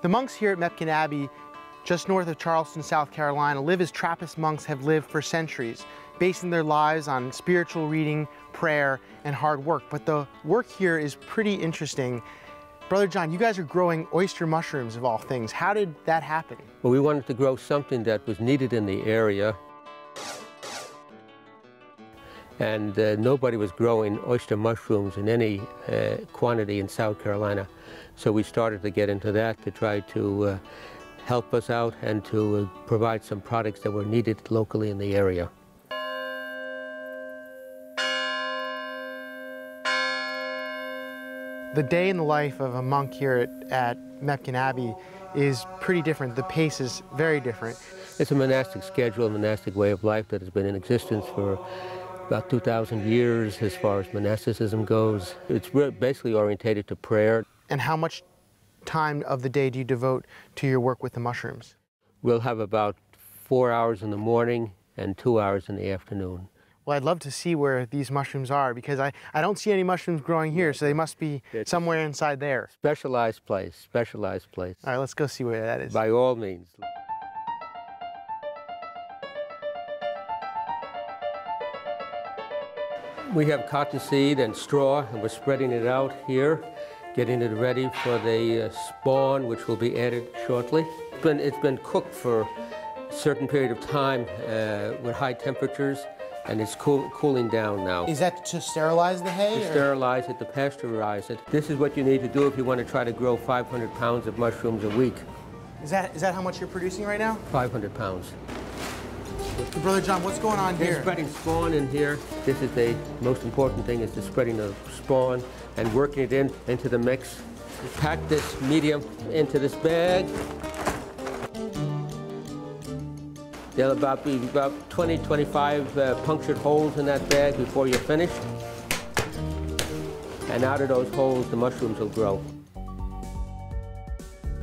The monks here at Mepkin Abbey, just north of Charleston, South Carolina, live as Trappist monks have lived for centuries, basing their lives on spiritual reading, prayer, and hard work. But the work here is pretty interesting. Brother John, you guys are growing oyster mushrooms of all things. How did that happen? Well, we wanted to grow something that was needed in the area. And nobody was growing oyster mushrooms in any quantity in South Carolina. So we started to get into that to try to help us out and to provide some products that were needed locally in the area. The day in the life of a monk here at Mepkin Abbey is pretty different. The pace is very different. It's a monastic schedule, a monastic way of life that has been in existence for about 2,000 years as far as monasticism goes. It's basically orientated to prayer. And how much time of the day do you devote to your work with the mushrooms? We'll have about 4 hours in the morning and 2 hours in the afternoon. Well, I'd love to see where these mushrooms are, because I don't see any mushrooms growing here, so they must be somewhere inside there. Specialized place, specialized place. All right, let's go see where that is. By all means. We have cottonseed and straw, and we're spreading it out here, getting it ready for the spawn, which will be added shortly. It's been cooked for a certain period of time with high temperatures, and it's cooling down now. Is that to sterilize the hay? To sterilize it, to pasteurize it. This is what you need to do if you want to try to grow 500 pounds of mushrooms a week. Is that how much you're producing right now? 500 pounds. Brother John, what's going on here? They're spreading spawn in here. This is the most important thing, is the spreading of spawn and working it into the mix. Pack this medium into this bag. There'll be about 20, 25 punctured holes in that bag before you're finished. And out of those holes, the mushrooms will grow.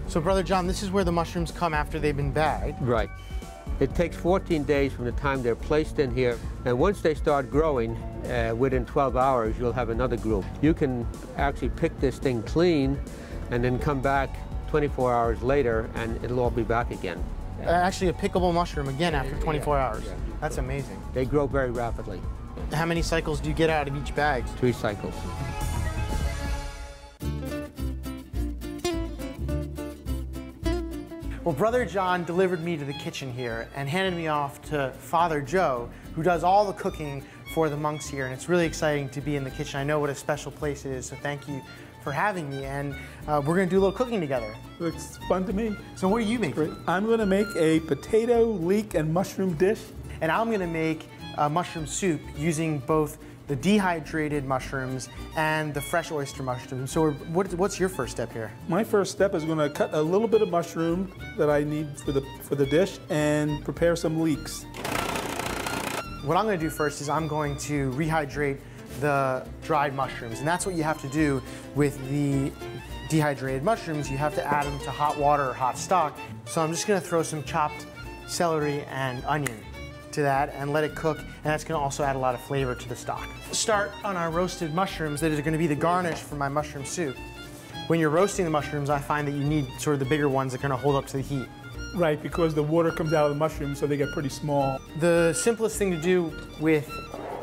So, Brother John, this is where the mushrooms come after they've been bagged. Right. It takes 14 days from the time they're placed in here. And once they start growing, within 12 hours, you'll have another group. You can actually pick this thing clean and then come back 24 hours later, and it'll all be back again. Actually, a pickable mushroom again after 24 hours. Yeah. That's amazing. They grow very rapidly. How many cycles do you get out of each bag? 3 cycles. Well, Brother John delivered me to the kitchen here and handed me off to Father Joe, who does all the cooking for the monks here, and it's really exciting to be in the kitchen. I know what a special place it is, so thank you for having me, and we're going to do a little cooking together. Looks fun to me. So what are you making? I'm going to make a potato, leek, and mushroom dish. And I'm going to make a mushroom soup using both the dehydrated mushrooms and the fresh oyster mushrooms. So what's your first step here? My first step is going to cut a little bit of mushroom that I need for the dish and prepare some leeks. What I'm going to do first is I'm going to rehydrate the dried mushrooms, and that's what you have to do with the dehydrated mushrooms. You have to add them to hot water or hot stock. So I'm just going to throw some chopped celery and onion to that and let it cook, and that's going to also add a lot of flavor to the stock. Start on our roasted mushrooms that are going to be the garnish for my mushroom soup. When you're roasting the mushrooms, I find that you need sort of the bigger ones that are going to hold up to the heat. Right, because the water comes out of the mushrooms, so they get pretty small. The simplest thing to do with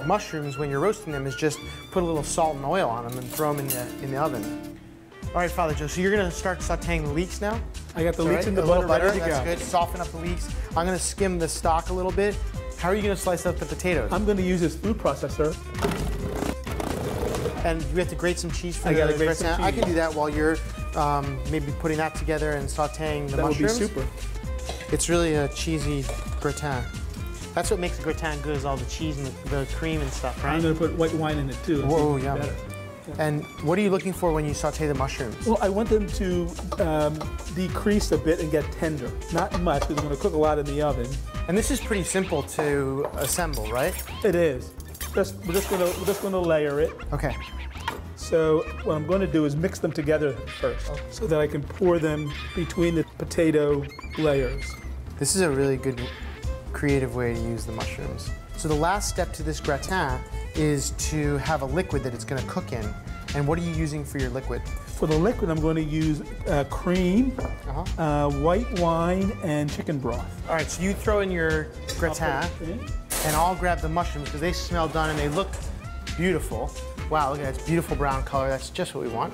mushrooms when you're roasting them is just put a little salt and oil on them and throw them in the oven. All right, Father Joe, so you're going to start sauteing the leeks now? I got the leeks in the butter ready to go. That's good. Soften up the leeks. I'm going to skim the stock a little bit. How are you going to slice up the potatoes? I'm going to use this food processor. And you have to grate some cheese for I the gotta grate some cheese. I can do that while you're maybe putting that together and sauteing the mushrooms. That would be super. It's really a cheesy gratin. That's what makes a gratin good, is all the cheese and the cream and stuff, right? I'm going to put white wine in it too. Whoa, yum. Better. And what are you looking for when you saute the mushrooms? Well, I want them to decrease a bit and get tender. Not much, because I'm going to cook a lot in the oven. And this is pretty simple to assemble, right? It is. We're just going to layer it. Okay. So what I'm going to do is mix them together first, so that I can pour them between the potato layers. This is a really good, creative way to use the mushrooms. So the last step to this gratin is to have a liquid that it's going to cook in. And what are you using for your liquid? For the liquid, I'm going to use cream, white wine, and chicken broth. All right, so you throw in your gratin, and I'll grab the mushrooms because they smell done and they look beautiful. Wow, look at that beautiful brown color. That's just what we want.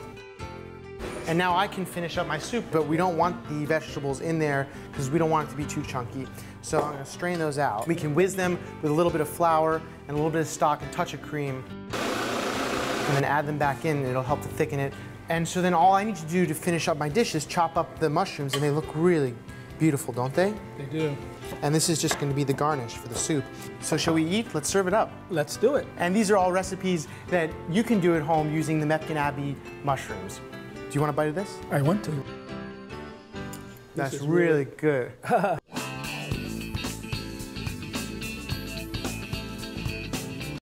And now I can finish up my soup, but we don't want the vegetables in there because we don't want it to be too chunky. So I'm gonna strain those out. We can whiz them with a little bit of flour and a little bit of stock and touch of cream, and then add them back in, and it'll help to thicken it. And so then all I need to do to finish up my dish is chop up the mushrooms, and they look really beautiful, don't they? They do. And this is just gonna be the garnish for the soup. So shall we eat? Let's serve it up. Let's do it. And these are all recipes that you can do at home using the Mepkin Abbey mushrooms. Do you want a bite of this? I want to. That's really good.